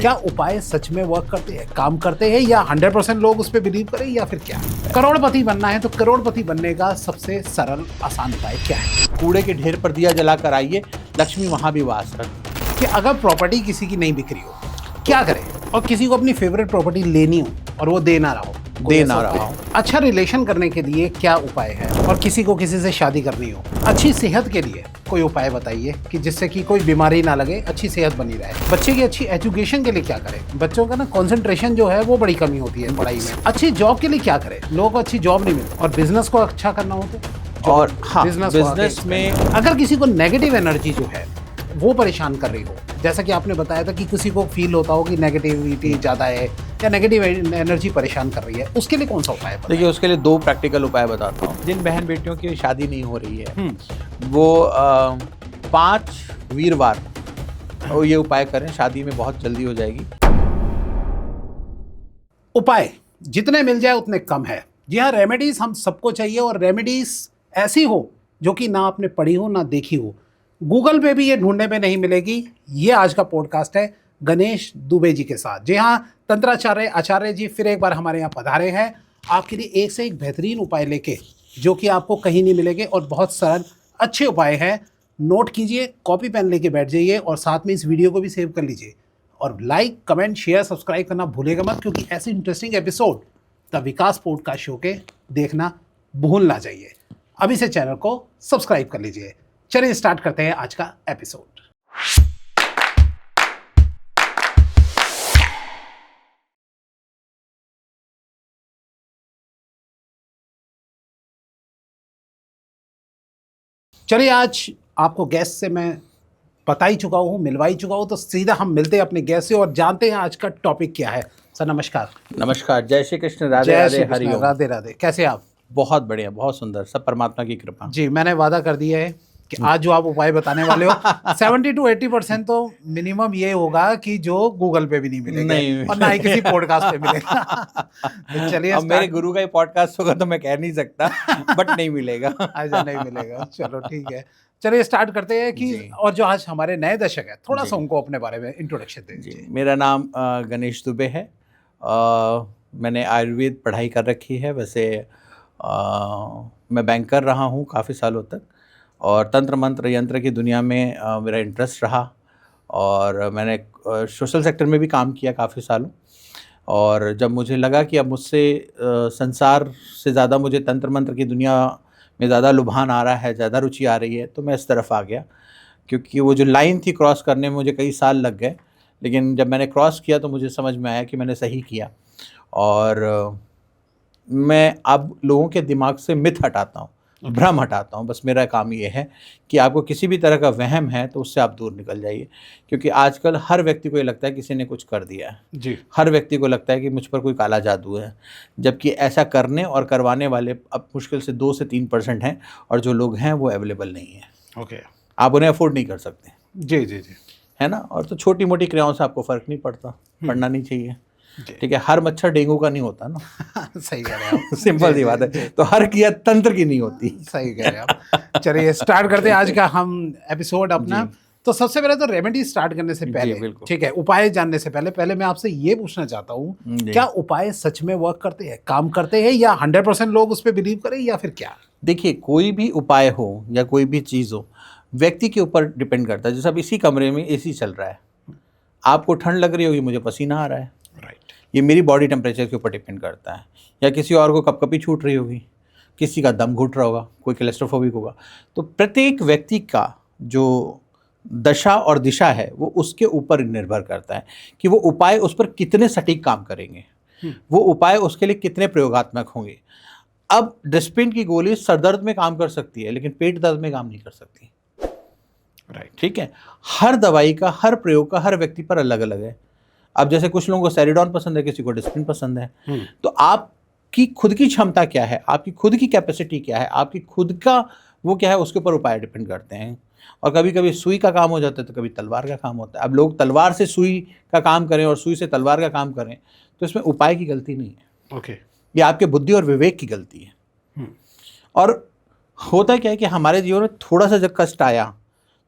क्या उपाय सच में वर्क करते हैं, काम करते हैं, या 100% लोग उस पर बिलीव करें, या फिर क्या? करोड़पति बनना है तो करोड़पति बनने का सबसे सरल आसान उपाय क्या है? कूड़े के ढेर पर दिया जलाकर आइए, लक्ष्मी वहां भी वास करती। कि अगर प्रॉपर्टी किसी की नहीं बिक रही हो, क्या करें? और किसी को अपनी फेवरेट प्रॉपर्टी लेनी हो और वो दे ना रहा हो, अच्छा रिलेशन करने के लिए क्या उपाय है? और किसी को किसी से शादी करनी हो, अच्छी सेहत के लिए कोई उपाय बताइए कि जिससे कि कोई बीमारी ना लगे, अच्छी सेहत बनी रहे। बच्चे की अच्छी एजुकेशन के लिए क्या करें? बच्चों का ना कंसंट्रेशन जो है वो बड़ी कमी होती है पढ़ाई में। अच्छी जॉब के लिए क्या करें? लोगों को अच्छी जॉब नहीं मिलती। और बिजनेस को अच्छा करना हो तो, और हाँ, बिजनेस में अगर किसी को नेगेटिव एनर्जी जो है वो परेशान कर रही हो, जैसा कि आपने बताया था कि किसी को फील होता हो कि नेगेटिविटी ज़्यादा है या नेगेटिव एनर्जी परेशान कर रही है, उसके लिए कौन सा उपाय है? देखिए, उसके लिए 2 प्रैक्टिकल उपाय बताता हूँ। जिन बहन बेटियों की शादी नहीं हो रही है वो 5 वीरवार और ये उपाय करें, शादी में बहुत जल्दी हो जाएगी। उपाय जितने मिल जाए उतने कम है। जी हाँ, रेमेडीज हम सबको चाहिए, और रेमेडीज ऐसी हो जो कि ना आपने पढ़ी हो ना देखी हो। गूगल पे भी ये ढूंढने पे नहीं मिलेगी। ये आज का पॉडकास्ट है गणेश दुबे जी के साथ। जी हाँ, तंत्राचार्य आचार्य जी फिर एक बार हमारे यहाँ पधारे हैं आपके लिए एक से एक बेहतरीन उपाय लेके, जो कि आपको कहीं नहीं मिलेंगे और बहुत सरल अच्छे उपाय हैं। नोट कीजिए, कॉपी पेन लेके बैठ जाइए और साथ में इस वीडियो को भी सेव कर लीजिए। और लाइक, कमेंट, शेयर, सब्सक्राइब करना भूलेगा मत, क्योंकि ऐसे interesting episode the Vikas podcast show के देखना भूल ना जाइए। अभी से चैनल को सब्सक्राइब कर लीजिए। चलिए स्टार्ट करते हैं आज का एपिसोड। चलिए, आज आपको गेस्ट से मैं बता ही चुका हूँ, मिलवा ही चुका हूँ, तो सीधा हम मिलते हैं अपने गेस्ट से और जानते हैं आज का टॉपिक क्या है। सर नमस्कार। नमस्कार, जय श्री कृष्ण, राधे राधे, हरिओम। राधे राधे। कैसे आप? बहुत बढ़िया, बहुत सुंदर, सब परमात्मा की कृपा। जी, मैंने वादा कर दिया है कि आज जो आप उपाय बताने वाले हो 70 to 80% तो मिनिमम ये होगा कि जो गूगल पे भी नहीं मिलेगा और ना ही किसी पॉडकास्ट पे मिलेगा। तो चलिए, अब मेरे गुरु का ही पॉडकास्ट होगा तो मैं कह नहीं सकता, बट नहीं मिलेगा। अच्छा, नहीं मिलेगा, चलो ठीक है। चलिए स्टार्ट करते हैं कि और जो आज हमारे नए दर्शक है, थोड़ा सा उनको अपने बारे में इंट्रोडक्शन दें। जी, मेरा नाम गणेश दुबे है। मैंने आयुर्वेद पढ़ाई कर रखी है। वैसे मैं बैंकर रहा हूँ काफ़ी सालों तक, और तंत्र मंत्र यंत्र की दुनिया में मेरा इंटरेस्ट रहा, और मैंने सोशल सेक्टर में भी काम किया काफ़ी सालों। और जब मुझे लगा कि अब मुझसे संसार से ज़्यादा मुझे तंत्र मंत्र की दुनिया में ज़्यादा लुभान आ रहा है, ज़्यादा रुचि आ रही है, तो मैं इस तरफ आ गया। क्योंकि वो जो लाइन थी क्रॉस करने में मुझे कई साल लग गए, लेकिन जब मैंने क्रॉस किया तो मुझे समझ में आया कि मैंने सही किया। और मैं अब लोगों के दिमाग से मिथ हटाता हूँ, भ्रम हटाता हूँ। बस मेरा काम ये है कि आपको किसी भी तरह का वहम है तो उससे आप दूर निकल जाइए। क्योंकि आजकल हर व्यक्ति को ये लगता है किसी ने कुछ कर दिया है जी। हर व्यक्ति को लगता है कि मुझ पर कोई काला जादू है, जबकि ऐसा करने और करवाने वाले अब मुश्किल से 2 से 3% हैं, और जो लोग हैं वो अवेलेबल नहीं है। ओके, आप उन्हें अफोर्ड नहीं कर सकते। जी जी जी, है ना। और तो छोटी मोटी क्रियाओं से आपको फ़र्क नहीं पड़ता, पड़ना नहीं चाहिए। ठीक है, हर मच्छर डेंगू का नहीं होता ना। सही कह रहे हैं आप। सिंपल सी बात है। तो हर क्रिया तंत्र की नहीं होती। सही कह रहे हैं आप। चलिए स्टार्ट करते हैं आज का हम एपिसोड अपना। तो सबसे पहले तो रेमेडी स्टार्ट करने से पहले, ठीक है, उपाय जानने से पहले मैं आपसे ये पूछना चाहता हूँ, क्या उपाय सच में वर्क करते हैं, काम करते हैं, या 100% लोग उस पर बिलीव करें, या फिर क्या? देखिए, कोई भी उपाय हो या कोई भी चीज़ हो, व्यक्ति के ऊपर डिपेंड करता है। जैसे अब इसी कमरे में एसी चल रहा है, आपको ठंड लग रही होगी, मुझे पसीना आ रहा है, राइट। ये मेरी बॉडी टेम्परेचर के ऊपर डिपेंड करता है। या किसी और को कपकपी छूट रही होगी, किसी का दम घुट रहा होगा, कोई क्लेस्ट्रोफोबिक होगा। तो प्रत्येक व्यक्ति का जो दशा और दिशा है वो उसके ऊपर निर्भर करता है कि वो उपाय उस पर कितने सटीक काम करेंगे, वो उपाय उसके लिए कितने प्रयोगात्मक होंगे। अब डिस्पिन की गोली सर दर्द में काम कर सकती है, लेकिन पेट दर्द में काम नहीं कर सकती। राइट, ठीक है। हर दवाई का, हर प्रयोग का हर व्यक्ति पर अलग अलग है। अब जैसे कुछ लोगों को सेरिडॉन पसंद है, किसी को डिस्पिन पसंद है। तो आपकी खुद की क्षमता क्या है, आपकी खुद की कैपेसिटी क्या है, आपकी खुद का वो क्या है, उसके ऊपर उपाय डिपेंड करते हैं। और कभी कभी सुई का काम हो जाता है तो कभी तलवार का काम होता है। अब लोग तलवार से सुई का काम करें और सुई से तलवार का काम करें, तो इसमें उपाय की गलती नहीं है। ओके, ये आपके बुद्धि और विवेक की गलती है। और होता क्या है कि हमारे जीवन में थोड़ा सा जब कष्ट आया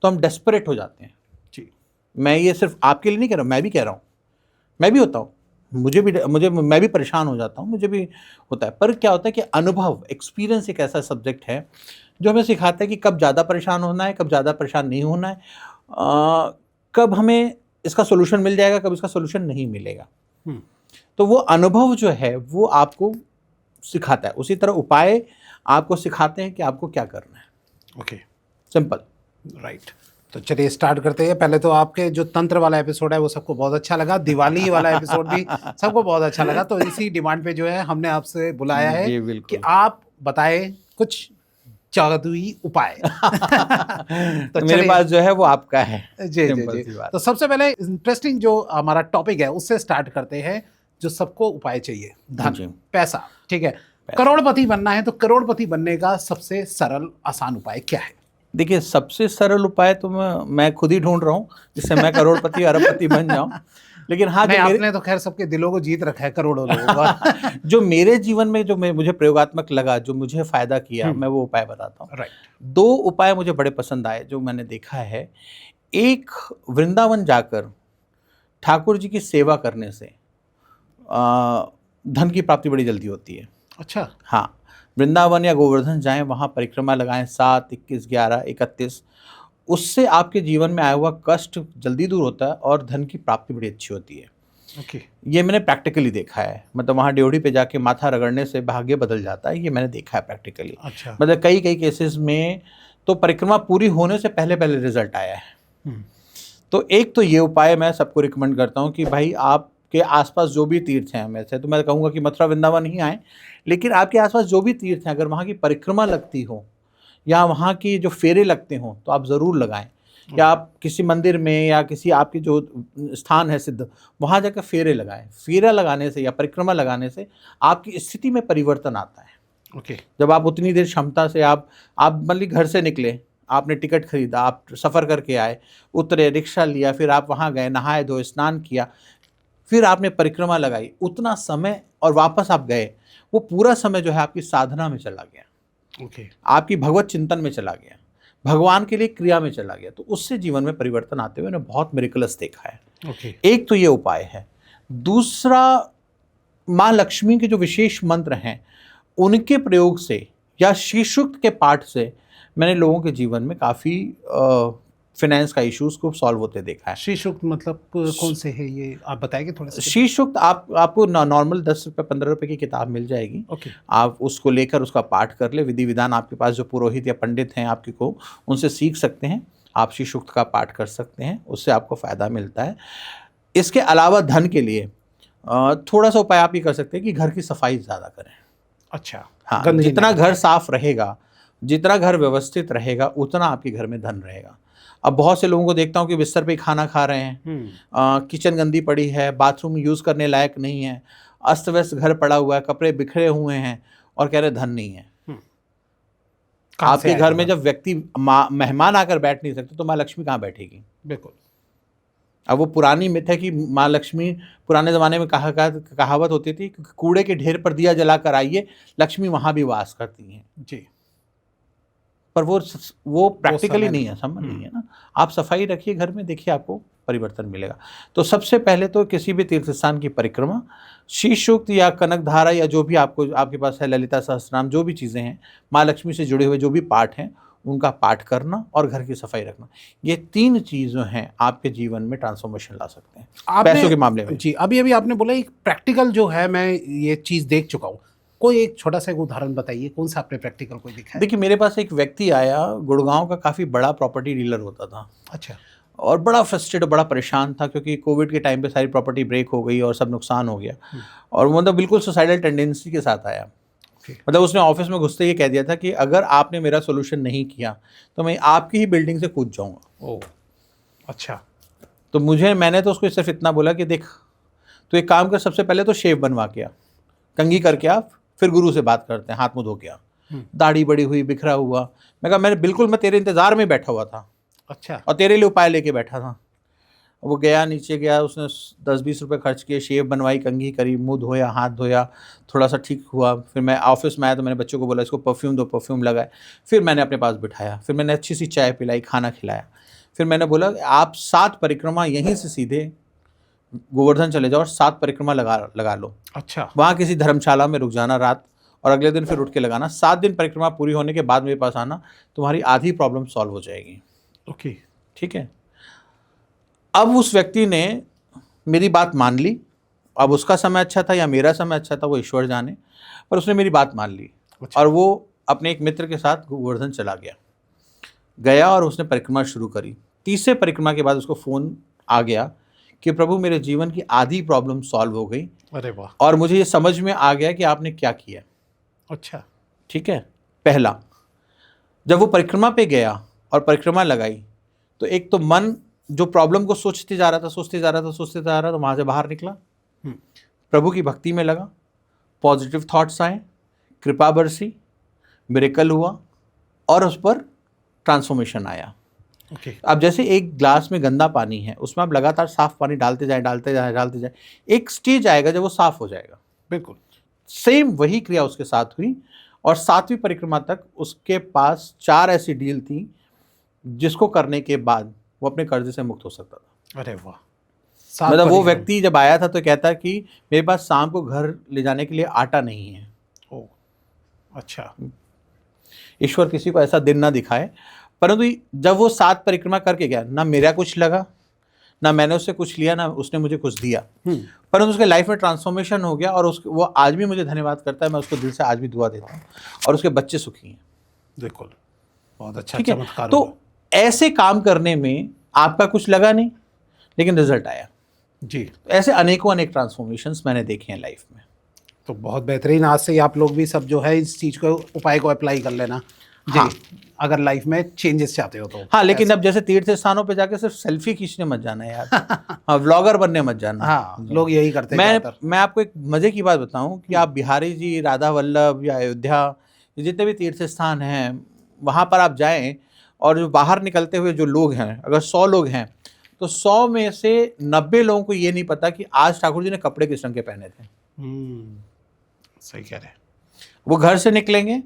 तो हम डेस्परेट हो जाते हैं। जी, मैं ये सिर्फ आपके लिए नहीं कह रहा हूँ, मैं भी कह रहा हूँ। मैं भी होता हूँ, मैं भी परेशान हो जाता हूँ, मुझे भी होता है। पर क्या होता है कि अनुभव, एक्सपीरियंस एक ऐसा सब्जेक्ट है जो हमें सिखाता है कि कब ज़्यादा परेशान होना है, कब ज़्यादा परेशान नहीं होना है, कब हमें इसका सॉल्यूशन मिल जाएगा, कब इसका सॉल्यूशन नहीं मिलेगा। हम्म, तो वो अनुभव जो है वो आपको सिखाता है, उसी तरह उपाय आपको सिखाते हैं कि आपको क्या करना है। Okay, simple. राइट। तो चलिए स्टार्ट करते हैं। पहले तो आपके जो तंत्र वाला एपिसोड है वो सबको बहुत अच्छा लगा, दिवाली वाला एपिसोड भी सबको बहुत अच्छा लगा। तो इसी डिमांड पे जो है हमने आपसे बुलाया है जी कि बिल्कुल। आप बताएं कुछ जादुई उपाय। तो तो मेरे चलिए, पास जो है वो आपका है, जी जी सिंपल जी। सी बात। तो सबसे पहले इंटरेस्टिंग जो हमारा टॉपिक है उससे स्टार्ट करते हैं, जो सबको उपाय चाहिए, धन, जी। पैसा, ठीक है। पैसा। करोड़पति बनना है तो करोड़पति बनने का सबसे सरल आसान उपाय क्या है? देखिए, सबसे सरल उपाय तो मैं खुद ही ढूंढ रहा हूँ जिससे मैं करोड़पति अरबपति बन जाऊं। लेकिन हाँ, नहीं, जो मेरे आपने तो खैर सबके दिलों को जीत रखा है, करोड़ों लोगों का। जो मेरे जीवन में मुझे प्रयोगात्मक लगा, जो मुझे फायदा किया, मैं वो उपाय बताता हूँ। राइट। 2 उपाय मुझे बड़े पसंद आए जो मैंने देखा है। एक, वृंदावन जाकर ठाकुर जी की सेवा करने से धन की प्राप्ति बड़ी जल्दी होती है। अच्छा। हाँ, वृंदावन या गोवर्धन जाएँ, वहाँ परिक्रमा लगाएँ 7, 21, 11, 31, उससे आपके जीवन में आया हुआ कष्ट जल्दी दूर होता है और धन की प्राप्ति बड़ी अच्छी होती है। ओके। ये मैंने प्रैक्टिकली देखा है, मतलब वहाँ ड्योढ़ी पे जाके माथा रगड़ने से भाग्य बदल जाता है, ये मैंने देखा है प्रैक्टिकली। अच्छा। मतलब कई केसेस में तो परिक्रमा पूरी होने से पहले रिजल्ट आया है। हम्म, तो एक तो ये उपाय मैं सबको रिकमेंड करता हूँ कि भाई आपके आसपास जो भी तीर्थ हैं, वैसे तो मैं कहूँगा कि मथुरा वृंदावन ही आएँ, लेकिन आपके आसपास जो भी तीर्थ हैं, अगर वहाँ की परिक्रमा लगती हो या वहाँ की जो फेरे लगते हों तो आप ज़रूर लगाएं। या आप किसी मंदिर में या किसी आपके जो स्थान है सिद्ध, वहाँ जाकर फेरे लगाएं। फेरा लगाने से या परिक्रमा लगाने से आपकी स्थिति में परिवर्तन आता है। ओके। जब आप उतनी देर क्षमता से आप मतलब घर से निकले, आपने टिकट खरीदा, आप सफ़र करके आए, उतरे, रिक्शा लिया, फिर आप वहाँ गए, नहाए धोए, स्नान किया, फिर आपने परिक्रमा लगाई, उतना समय और वापस आप गए, वो पूरा समय जो है आपकी साधना में चला गया, ओके। आपकी भगवत चिंतन में चला गया, भगवान के लिए क्रिया में चला गया। तो उससे जीवन में परिवर्तन आते हुए मैंने बहुत मिरेकल्स देखा है। ओके। एक तो ये उपाय है। दूसरा, माँ लक्ष्मी के जो विशेष मंत्र हैं उनके प्रयोग से या श्री सूक्त के पाठ से मैंने लोगों के जीवन में काफ़ी फाइनेंस का इश्यूज को सॉल्व होते देखा है। श्री सूक्त मतलब कौन से है ये, आप बताएंगे थोड़ा सा? श्री सूक्त आपको नॉर्मल 10 रुपये 15 रुपये की किताब मिल जाएगी। ओके। आप उसको लेकर उसका पाठ कर ले, विधि विधान आपके पास जो पुरोहित या पंडित हैं आपके को, उनसे सीख सकते हैं। आप श्री सूक्त का पाठ कर सकते हैं, उससे आपको फ़ायदा मिलता है। इसके अलावा धन के लिए थोड़ा सा उपाय आप ये कर सकते हैं कि घर की सफाई ज़्यादा करें। अच्छा। हाँ, गंदगी जितना ना घर साफ रहेगा, जितना घर व्यवस्थित रहेगा, उतना आपके घर में धन रहेगा। अब बहुत से लोगों को देखता हूँ कि बिस्तर पे ही खाना खा रहे हैं, किचन गंदी पड़ी है, बाथरूम यूज़ करने लायक नहीं है, अस्त व्यस्त घर पड़ा हुआ है, कपड़े बिखरे हुए हैं और कह रहे धन नहीं है। कहाँ से आपके घर आएगा में धन? जब व्यक्ति मेहमान आकर बैठ नहीं सकते तो माँ लक्ष्मी कहाँ बैठेगी? बिल्कुल। अब वो पुरानी मिथ है कि माँ लक्ष्मी, पुराने ज़माने में कहावत होती थी कि कूड़े के ढेर पर दिया जलाकर आइए, लक्ष्मी वहाँ भी वास करती हैं। जी। पर वो प्रैक्टिकली समय नहीं है, संभव नहीं है ना। आप सफाई रखिए घर में, देखिए आपको परिवर्तन मिलेगा। तो सबसे पहले तो किसी भी तीर्थ स्थान की परिक्रमा, श्री सूक्त या कनकधारा या जो भी आपके पास है, ललिता सहस्त्रनाम, जो भी चीज़ें हैं, माँ लक्ष्मी से जुड़े हुए जो भी पाठ हैं, उनका पाठ करना और घर की सफाई रखना, ये 3 चीज़ें हैं आपके जीवन में ट्रांसफॉर्मेशन ला सकते हैं पैसों के मामले में। जी, अभी आपने बोला एक प्रैक्टिकल जो है, मैं ये चीज़ देख चुका हूँ। कोई एक छोटा सा एक उदाहरण बताइए, कौन सा आपने प्रैक्टिकल कोई दिखा है? देखिए, मेरे पास एक व्यक्ति आया, गुड़गांव का काफ़ी बड़ा प्रॉपर्टी डीलर होता था अच्छा। और बड़ा फ्रस्ट्रेटेड, बड़ा परेशान था क्योंकि कोविड के टाइम पे सारी प्रॉपर्टी ब्रेक हो गई और सब नुकसान हो गया। और वो मतलब बिल्कुल सुसाइडल टेंडेंसी के साथ आया। मतलब उसने ऑफिस में घुसते ही कह दिया था कि अगर आपने मेरा सोल्यूशन नहीं किया तो मैं आपकी ही बिल्डिंग से कूद जाऊँगा। ओह, अच्छा। तो मैंने तो उसको सिर्फ इतना बोला कि देख, तो एक काम कर, सबसे पहले तो शेव बनवा के आ, कंघी करके आ, फिर गुरु से बात करते हैं, हाथ मुँह धो के आ। दाढ़ी बड़ी हुई, बिखरा हुआ। मैं कहा मैं तेरे इंतज़ार में बैठा हुआ था। अच्छा। और तेरे लिए उपाय लेके बैठा था। वो गया, नीचे गया, उसने 10-20 रुपये खर्च किए, शेव बनवाई, कंघी करी, मुंह धोया, हाथ धोया, थोड़ा सा ठीक हुआ। फिर मैं ऑफिस में आया तो मैंने बच्चों को बोला इसको परफ्यूम दो, परफ्यूम लगाए। फिर मैंने अपने पास बिठाया, फिर मैंने अच्छी सी चाय पिलाई, खाना खिलाया। फिर मैंने बोला आप 7 परिक्रमा यहीं से सीधे गोवर्धन चले जाओ और 7 परिक्रमा लगा लो। अच्छा। वहाँ किसी धर्मशाला में रुक जाना रात, और अगले दिन फिर उठ के लगाना। 7 दिन परिक्रमा पूरी होने के बाद मेरे पास आना, तुम्हारी आधी प्रॉब्लम सॉल्व हो जाएगी। ओके। ठीक है। अब उस व्यक्ति ने मेरी बात मान ली। अब उसका समय अच्छा था या मेरा समय अच्छा था वो ईश्वर जाने, पर उसने मेरी बात मान ली। अच्छा। और वो अपने एक मित्र के साथ गोवर्धन चला गया और उसने परिक्रमा शुरू करी। तीसरे परिक्रमा के बाद उसको फ़ोन आ गया कि प्रभु मेरे जीवन की आधी प्रॉब्लम सॉल्व हो गई, अरे वाह। और मुझे ये समझ में आ गया कि आपने क्या किया। अच्छा। ठीक है। पहला, जब वो परिक्रमा पे गया और परिक्रमा लगाई, तो एक तो मन जो प्रॉब्लम को सोचते जा रहा था, तो वहाँ से बाहर निकला, प्रभु की भक्ति में लगा, पॉजिटिव थॉट्स आए, कृपा बरसी, मिरेकल हुआ और उस पर ट्रांसफॉर्मेशन आया। ओके। अब जैसे एक ग्लास में गंदा पानी है, उसमें आप लगातार साफ पानी डालते जाए, एक स्टेज आएगा जब वो साफ हो जाएगा। बिल्कुल सेम वही क्रिया उसके साथ हुई, और 7वीं परिक्रमा तक उसके पास 4 ऐसी डील थी जिसको करने के बाद वो अपने कर्जे से मुक्त हो सकता था। अरे वाह। मतलब वो व्यक्ति जब आया था तो कहता कि मेरे पास शाम को घर ले जाने के लिए आटा नहीं है। ओ, अच्छा। ईश्वर किसी को ऐसा दिन ना दिखाए, परंतु जब वो 7 परिक्रमा करके गया, ना मेरा कुछ लगा, ना मैंने उससे कुछ लिया, ना उसने मुझे कुछ दिया, परंतु उसके लाइफ में ट्रांसफॉर्मेशन हो गया, और वो आज भी मुझे धन्यवाद करता है। मैं उसको दिल से आज भी दुआ देता हूँ, और उसके बच्चे सुखी हैं। बिल्कुल, बहुत अच्छा ठीक है। चमत्कार। तो ऐसे काम करने में आपका कुछ लगा नहीं, लेकिन रिजल्ट आया जी। ऐसे अनेक ट्रांसफॉर्मेशंस मैंने देखे हैं लाइफ में। तो बहुत बेहतरीन। आज से ही आप लोग भी सब जो है इस चीज़ को, उपाय को अप्लाई कर लेना जी। हाँ। अगर लाइफ में चेंजेस चाहते हो तो। हाँ, लेकिन अब जैसे तीर्थ स्थानों पे जाके सिर्फ सेल्फी खींचने मत जाना यार। हाँ, व्लॉगर बनने मत जाना। हाँ, लोग यही करते हैं। मैं आपको एक मजे की बात बताऊं कि आप बिहारी जी, राधा वल्लभ या अयोध्या, जितने भी तीर्थ स्थान हैं, वहाँ पर आप जाएं, और जो बाहर निकलते हुए जो लोग हैं, अगर 100 लोग हैं तो 100 में से 90 लोगों को ये नहीं पता कि आज ठाकुर जी ने कपड़े किस रंग के पहने थे। सही कह रहे हैं। वो घर से निकलेंगे,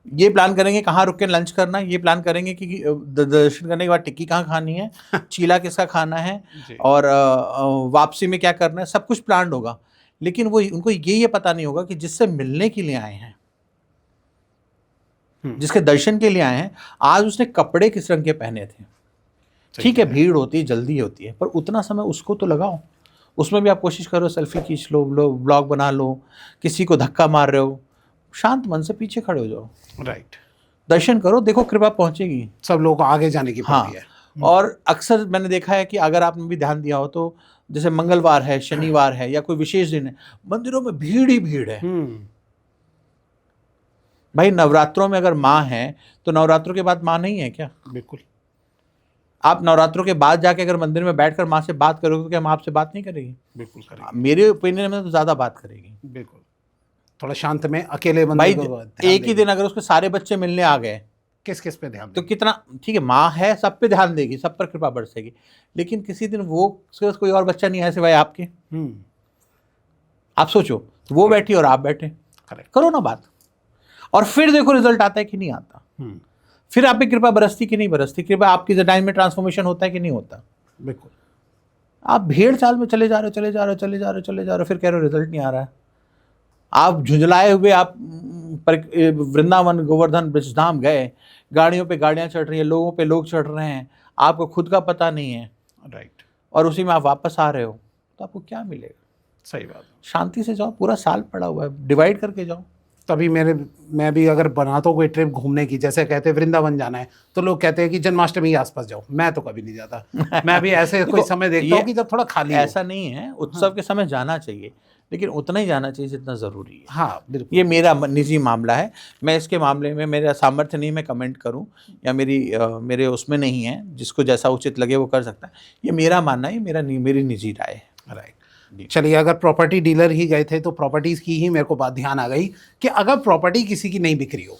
ये प्लान करेंगे कहाँ रुक के लंच करना है, ये प्लान करेंगे कि दर्शन करने के बाद टिक्की कहाँ खानी है, चीला किसका खाना है, और वापसी में क्या करना है, सब कुछ प्लान होगा। लेकिन वो उनको ये पता नहीं होगा कि जिससे मिलने के लिए आए हैं, जिसके दर्शन के लिए आए हैं, आज उसने कपड़े किस रंग के पहने थे। ठीक है, भीड़ होती है, जल्दी होती है, पर उतना समय उसको तो लगाओ। उसमें भी आप कोशिश करो, सेल्फी खींच लो, ब्लॉग बना लो, किसी को धक्का मार रहे हो, शांत मन से पीछे खड़े हो जाओ, राइट, दर्शन करो, देखो कृपा पहुंचेगी। सब लोगों को आगे जाने की पड़ती है। और अक्सर मैंने देखा है कि अगर आपने भी ध्यान दिया हो तो जैसे मंगलवार है, शनिवार है, या कोई विशेष दिन है, मंदिरों में भीड़ ही भीड़ है। भाई नवरात्रों में अगर माँ है तो नवरात्रों के बाद माँ नहीं है क्या? बिल्कुल। आप नवरात्रों के बाद जाके अगर मंदिर में बैठकर माँ से बात करोगे तो क्या माँ आपसे बात नहीं करेगी? बिल्कुल करेगी। मेरे ओपिनियन में तो ज़्यादा बात करेगी। बिल्कुल, थोड़ा शांत में अकेले भाई एक ही दिन अगर उसके सारे बच्चे मिलने आ गए, किस किस पे ध्यान तो कितना ठीक है, माँ है, सब पे ध्यान देगी, सब पर कृपा बरसेगी। लेकिन किसी दिन वो कोई और बच्चा नहीं है सिवाय आपके, आप सोचो, वो बैठी और आप बैठे, करो ना बात, और फिर देखो रिजल्ट आता है कि नहीं आता। फिर आप पे कृपा बरसती कि नहीं बरसती, कृपा आपकी टाइम में ट्रांसफॉर्मेशन होता है कि नहीं होता। बिल्कुल। आप भेड़ चाल में चले जा रहे हो, फिर कह रहे हो रिजल्ट नहीं आ रहा है। आप झुंझलाए हुए आप वृंदावन, गोवर्धन, ब्रजधाम गए, गाड़ियों पे गाड़ियां चढ़ रही है, लोगों पे लोग चढ़ रहे हैं, आपको खुद का पता नहीं है, राइट, और उसी में आप वापस आ रहे हो, तो आपको क्या मिलेगा? सही बात। शांति से जाओ, पूरा साल पड़ा हुआ है, डिवाइड करके जाओ। तभी मैं भी अगर बनाता हूँ कोई ट्रिप घूमने की, जैसे कहते हैं वृंदावन जाना है, तो लोग कहते हैं कि जन्माष्टमी के आसपास जाओ, मैं तो कभी नहीं जाता। मैं भी ऐसे कोई समय देखता हूँ कि जब थोड़ा खाली ऐसा नहीं है, उत्सव के समय जाना चाहिए, लेकिन उतना ही जाना चाहिए जितना ज़रूरी है। हाँ बिल्कुल। ये मेरा निजी मामला है, मैं इसके मामले में मेरा सामर्थ्य नहीं मैं कमेंट करूं, या मेरे उसमें नहीं है, जिसको जैसा उचित लगे वो कर सकता है। ये मेरा मानना है, मेरी निजी राय है। राइट। चलिए, अगर प्रॉपर्टी डीलर ही गए थे तो प्रॉपर्टीज़ की ही मेरे को बात ध्यान आ गई कि अगर प्रॉपर्टी किसी की नहीं बिक रही हो,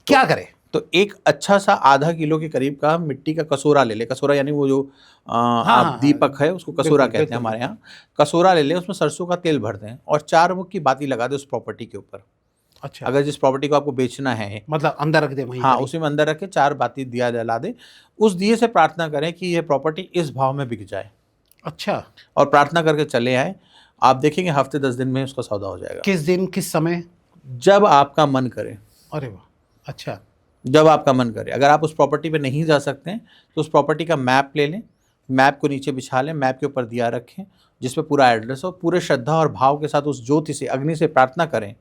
क्या करें? तो एक अच्छा सा आधा किलो के करीब का मिट्टी का कसोरा ले ले। कसोरा यानी वो जो आप दीपक है उसको कसोरा कहते हैं हमारे यहाँ। कसोरा ले ले, उसमें सरसों का तेल भर दें और 4 मुख की बाती लगा दे उस प्रॉपर्टी के ऊपर। अच्छा। अगर जिस प्रॉपर्टी को आपको बेचना है, मतलब अंदर रख दे वहीं? हाँ, उसी में अंदर रख के 4 बाती दिया जला दे। उस दिए से प्रार्थना करें कि ये प्रॉपर्टी इस भाव में बिक जाए। अच्छा, और प्रार्थना करके चले आए, आप देखेंगे हफ्ते 10 दिन में उसका सौदा हो जाएगा। किस दिन किस समय? जब आपका मन करे, अरे वाह, अच्छा, जब आपका मन करे। अगर आप उस प्रॉपर्टी पे नहीं जा सकते हैं तो उस प्रॉपर्टी का मैप ले लें, मैप को नीचे बिछा लें, मैप के ऊपर दिया रखें जिसपे पूरा एड्रेस हो, पूरे श्रद्धा और भाव के साथ उस ज्योति से, अग्नि से प्रार्थना करें,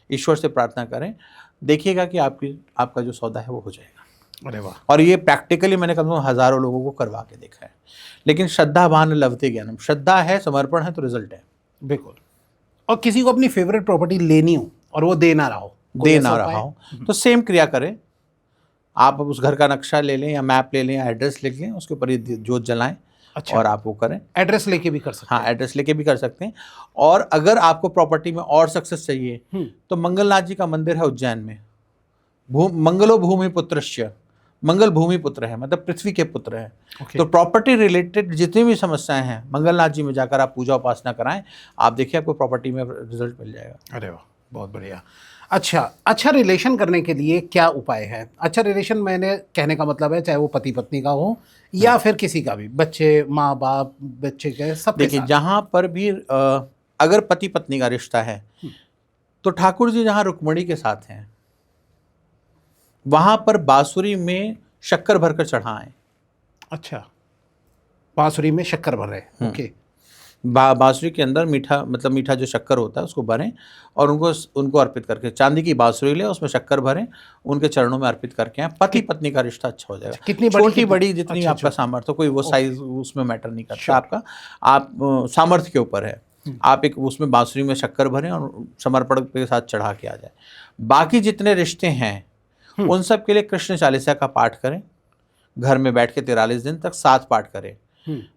ईश्वर से प्रार्थना करें, देखिएगा कि आपका जो सौदा है वो हो जाएगा। अरे वाह, और ये प्रैक्टिकली मैंने कम से कम हज़ारों लोगों को करवा के देखा है। लेकिन श्रद्धा भान लभते ज्ञानम, श्रद्धा है, समर्पण है तो रिजल्ट है। बिल्कुल। और किसी को अपनी फेवरेट प्रॉपर्टी लेनी हो और वो दे ना रहा हो, कोई दे ऐसा ना उपाय? रहा हो तो सेम क्रिया करें। आप उस घर का नक्शा ले लें या मैप ले लें या एड्रेस लिख लें, उसके ऊपर ये ज्योत जलाएं। अच्छा, और आप वो करें। एड्रेस लेके भी कर सकते हाँ, एड्रेस लेके भी कर सकते हैं। और अगर आपको प्रॉपर्टी में और सक्सेस चाहिए तो मंगलनाथ जी का मंदिर है उज्जैन में। मंगलो भूमि पुत्रस्य, मंगल भूमि पुत्र है, मतलब पृथ्वी के पुत्र है। ओके। तो प्रॉपर्टी रिलेटेड जितनी भी समस्याएं हैं, मंगलनाथ जी में जाकर आप पूजा उपासना कराएं, आप देखिए आपको प्रॉपर्टी में रिजल्ट मिल जाएगा। अरे वाह, बहुत बढ़िया। अच्छा रिलेशन करने के लिए क्या उपाय है? अच्छा रिलेशन, मैंने कहने का मतलब है चाहे वो पति पत्नी का हो या फिर किसी का भी, बच्चे, माँ बाप, बच्चे के, सबके देखिए, साथ। जहाँ पर भी अगर पति पत्नी का रिश्ता है तो ठाकुर जी जहाँ रुक्मणी के साथ हैं वहाँ पर बांसुरी में शक्कर भरकर चढ़ाएं। अच्छा, बांसुरी में शक्कर भर रहे, ओके। बांसुरी के अंदर मीठा, मतलब मीठा जो शक्कर होता है उसको भरें और उनको अर्पित करके, चांदी की बांसुरी ले, उसमें शक्कर भरें, उनके चरणों में अर्पित करके आए, पति पत्नी का रिश्ता अच्छा हो जाएगा। कितनी बड़ी, छोटी बड़ी जितनी अच्छा, आपका सामर्थ्य हो, कोई वो साइज उसमें मैटर नहीं करता आपका, आप सामर्थ्य के ऊपर है। आप एक उसमें बांसुरी में शक्कर भरें और समर्पण के साथ चढ़ा के आ जाए। बाकी जितने रिश्ते हैं उन सब के लिए कृष्ण चालीसा का पाठ करें, घर में बैठ के 43 दिन तक 7 पाठ करें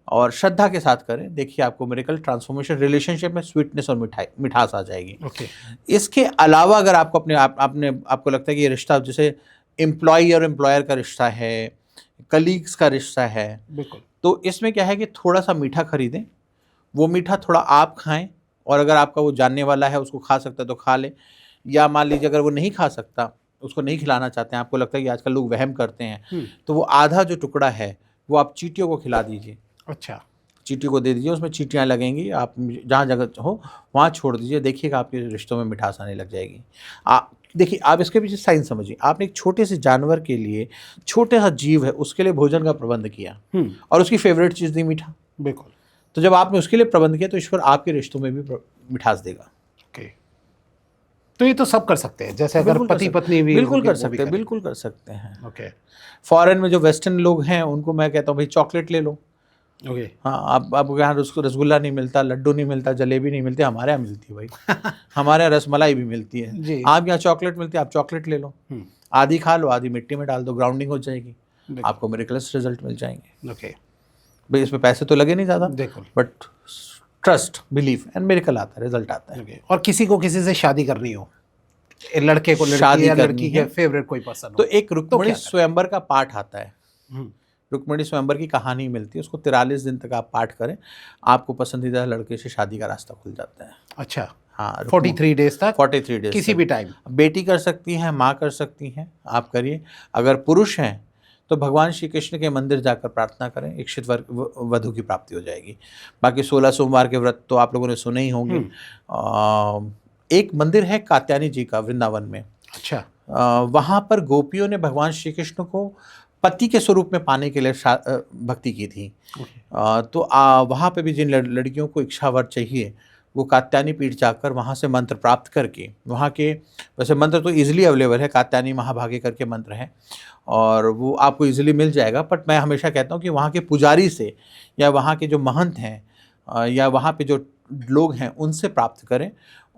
और श्रद्धा के साथ करें। देखिए आपको मिरेकल ट्रांसफॉर्मेशन, रिलेशनशिप में स्वीटनेस और मिठास आ जाएगी। ओके। इसके अलावा अगर आपको आपको लगता है कि ये रिश्ता जैसे एम्प्लॉय और एम्प्लॉयर का रिश्ता है, कलीग्स का रिश्ता है, बिल्कुल। तो इसमें क्या है कि थोड़ा सा मीठा खरीदें, वो मीठा थोड़ा आप खाएं, और अगर आपका वो जानने वाला है उसको खा सकता है तो खा ले, या मान लीजिए अगर वो नहीं खा सकता, उसको नहीं खिलाना चाहते हैं, आपको लगता है कि आजकल लोग वहम करते हैं, तो वो आधा जो टुकड़ा है वो आप चींटियों को खिला दीजिए। अच्छा, चींटी को दे दीजिए, उसमें चींटियाँ लगेंगी, आप जहाँ जगह हो वहाँ छोड़ दीजिए, देखिएगा आपके रिश्तों में मिठास आने लग जाएगी। देखिए आप इसके पीछे साइंस समझिए। आपने एक छोटे से जानवर के लिए, छोटे सा जीव है, उसके लिए भोजन का प्रबंध किया और उसकी फेवरेट चीज़ दी मीठा। बिल्कुल। तो जब आपने उसके लिए प्रबंध किया तो ईश्वर आपके रिश्तों में भी मिठास देगा। ओके, तो ये तो सब कर सकते हैं, जैसे अगर पति पत्नी भी बिल्कुल होगी, कर वो भी सकते हैं, करें। बिल्कुल कर सकते हैं। ओके। फॉरेन में जो वेस्टर्न लोग हैं उनको मैं कहता हूँ भाई चॉकलेट ले लो। ओके। हाँ, आपको यहाँ रसगुल्ला नहीं मिलता, लड्डू नहीं मिलता, जलेबी नहीं मिलती, हमारे यहाँ मिलती है भाई। हमारे यहाँ रसमलाई भी मिलती जी। है। आप यहाँ चॉकलेट मिलती है, आप चॉकलेट ले लो, आधी खा लो, आधी मिट्टी में डाल दो, ग्राउंडिंग हो जाएगी, आपको मिरेकलस रिजल्ट मिल जाएंगे। ओके भाई इसमें पैसे तो लगे नहीं ज़्यादा, बिल्कुल, but trust, belief and miracle आता है, रिजल्ट आता है। और किसी को किसी से शादी करनी हो, लड़के को लड़की शादी या करनी लड़की है, के फेवरेट कोई पर्सन हो, तो एक रुक्मिणी क्या स्वयंवर का पाठ आता है। रुक्मिणी स्वयंवर की कहानी मिलती है, उसको 43 दिन तक आप पाठ करें, आपको पसंदीदा लड़के से शादी का रास्ता खुल जाता है। अच्छा, हाँ, 43 डेज तक, 43 डेज किसी भी टाइम। बेटी कर सकती हैं, माँ कर सकती हैं, आप करिए। अगर पुरुष हैं तो भगवान श्री कृष्ण के मंदिर जाकर प्रार्थना करें, इच्छित वधु की प्राप्ति हो जाएगी। बाकी 16 सोमवार के व्रत तो आप लोगों ने सुने ही होंगे। एक मंदिर है कात्यायनी जी का वृंदावन में। अच्छा, वहाँ पर गोपियों ने भगवान श्री कृष्ण को पति के स्वरूप में पाने के लिए भक्ति की थी। तो वहाँ पे भी जिन लड़कियों को इच्छावर चाहिए वो कात्यायनी पीठ जाकर वहाँ से मंत्र प्राप्त करके, वहाँ के वैसे मंत्र तो इजीली अवेलेबल है, कात्यायनी महाभागे करके मंत्र है और वो आपको इजीली मिल जाएगा। बट मैं हमेशा कहता हूँ कि वहाँ के पुजारी से या वहाँ के जो महंत हैं या वहाँ पे जो लोग हैं उनसे प्राप्त करें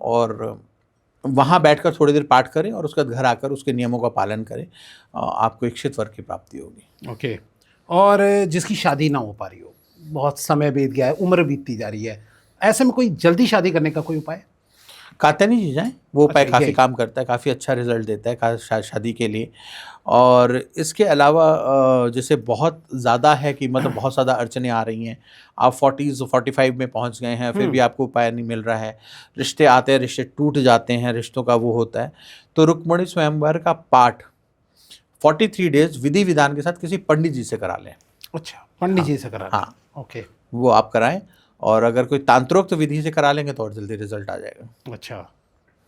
और वहाँ बैठकर थोड़ी देर पाठ करें और उसके बाद घर आकर उसके नियमों का पालन करें, आपको इच्छित वर की प्राप्ति होगी। ओके। और जिसकी शादी ना हो पा रही हो, बहुत समय बीत गया है, उम्र बीतती जा रही है, ऐसे में कोई जल्दी शादी करने का कोई उपाय? कात्यायनी जी जाएँ, वो उपाय काफ़ी यही। काम करता है, काफ़ी अच्छा रिजल्ट देता है शादी के लिए। और इसके अलावा जैसे बहुत ज़्यादा है कि मतलब बहुत ज़्यादा अड़चनें आ रही हैं, आप 40s 45 में पहुंच गए हैं, फिर भी आपको उपाय नहीं मिल रहा है, रिश्ते आते हैं, रिश्ते टूट जाते हैं, रिश्तों का वो होता है, तो रुक्मिणी स्वयंवर का पाठ 43 डेज विधि विधान के साथ किसी पंडित जी से करा लें। अच्छा, पंडित जी से करा? हाँ, ओके। वो आप कराएं, और अगर कोई तांत्रोक्त विधि से करा लेंगे तो और जल्दी रिजल्ट आ जाएगा। अच्छा,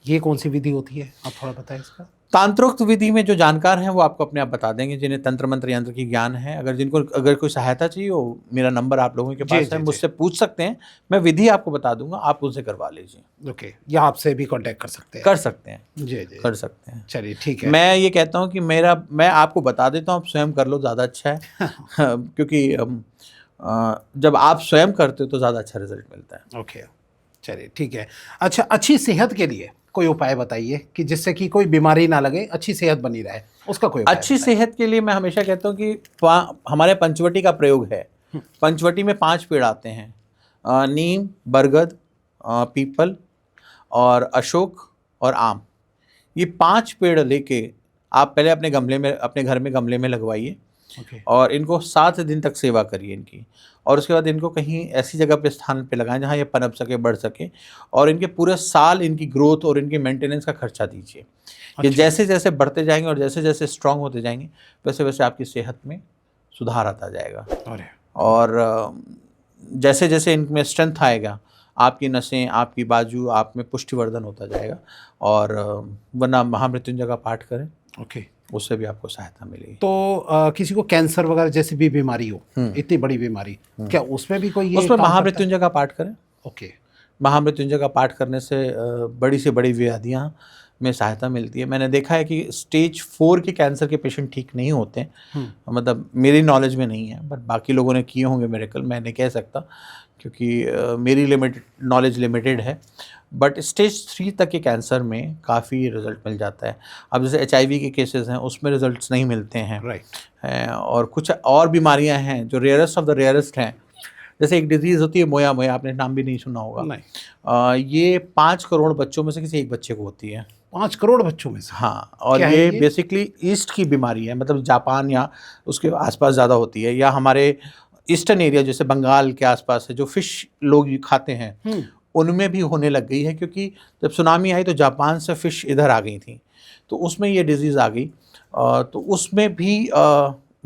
ये कौन सी विधि होती है, आप थोड़ा बताएं इसका। तांत्रोक्त विधि में जो जानकार हैं वो आपको अपने आप बता देंगे, जिन्हें तंत्र मंत्र यंत्र की ज्ञान है। अगर कोई सहायता चाहिए हो, मेरा नंबर आप लोगों के जी, पास जी, है, जी। मुझसे पूछ सकते हैं, मैं विधि आपको बता दूंगा, आप उनसे करवा लीजिए। ओके, या आपसे भी कांटेक्ट कर सकते हैं। कर सकते हैं, जी जी, कर सकते हैं। चलिए ठीक है। मैं ये कहता हूँ कि मैं आपको बता देता हूँ, आप स्वयं कर लो, ज़्यादा अच्छा है। क्योंकि जब आप स्वयं करते हो तो ज़्यादा अच्छा रिजल्ट मिलता है। ओके, चलिए ठीक है। अच्छा, अच्छी सेहत के लिए कोई उपाय बताइए कि जिससे कि कोई बीमारी ना लगे, अच्छी सेहत बनी रहे, उसका कोई उपाय अच्छी बताइए। सेहत के लिए मैं हमेशा कहता हूँ कि हमारे पंचवटी का प्रयोग है। पंचवटी में 5 पेड़ आते हैं, नीम, बरगद, पीपल और अशोक और आम। ये 5 पेड़ लेके आप पहले अपने घर में गमले में लगवाइए, ओके, और इनको 7 दिन तक सेवा करिए इनकी, और उसके बाद इनको कहीं ऐसी जगह पे स्थान पे लगाएं जहाँ ये पनप सके, बढ़ सके, और इनके पूरे साल इनकी ग्रोथ और इनकी मेंटेनेंस का खर्चा दीजिए। ये अच्छा। जैसे जैसे बढ़ते जाएंगे और जैसे जैसे स्ट्रांग होते जाएंगे, वैसे वैसे आपकी सेहत में सुधार आता जाएगा। अरे, और जैसे जैसे इनमें स्ट्रेंथ आएगा, आपकी नसें, आपकी बाजू, आप में पुष्टिवर्धन होता जाएगा। और वरना महामृत्युंजय का पाठ करें, ओके। उससे भी आपको सहायता मिलेगी। तो किसी को कैंसर वगैरह जैसी भी बीमारी हो, इतनी बड़ी बीमारी, क्या उसमें भी कोई ये उसमें काम करता है? महामृत्युंजय का पाठ करें। ओके, महामृत्युंजय का पाठ करने से बड़ी से बड़ी व्याधियाँ में सहायता मिलती है। मैंने देखा है कि स्टेज 4 के कैंसर के पेशेंट ठीक नहीं होते हैं, मतलब मेरी नॉलेज में नहीं है, बट बाकी लोगों ने किए होंगे मिरेकल, मैं नहीं कह सकता क्योंकि मेरी नॉलेज लिमिटेड है। बट स्टेज 3 तक के कैंसर में काफ़ी रिजल्ट मिल जाता है। अब जैसे HIV के केसेस हैं, उसमें रिजल्ट्स नहीं मिलते हैं। राइट। और कुछ और बीमारियां हैं जो रेयरेस्ट ऑफ द रेयरेस्ट हैं। जैसे एक डिजीज़ होती है मोया, आपने नाम भी नहीं सुना होगा। नहीं। ये 5 करोड़ बच्चों में से किसी एक बच्चे को होती है। 5 करोड़ बच्चों में से? हाँ, और क्या है ये ये? बेसिकली ईस्ट की बीमारी है, मतलब जापान या उसके आसपास ज़्यादा होती है, या हमारे ईस्टर्न एरिया जैसे बंगाल के आसपास है, जो फिश लोग खाते हैं उनमें भी होने लग गई है। क्योंकि जब सुनामी आई तो जापान से फिश इधर आ गई थी, तो उसमें ये डिजीज़ आ गई। तो उसमें भी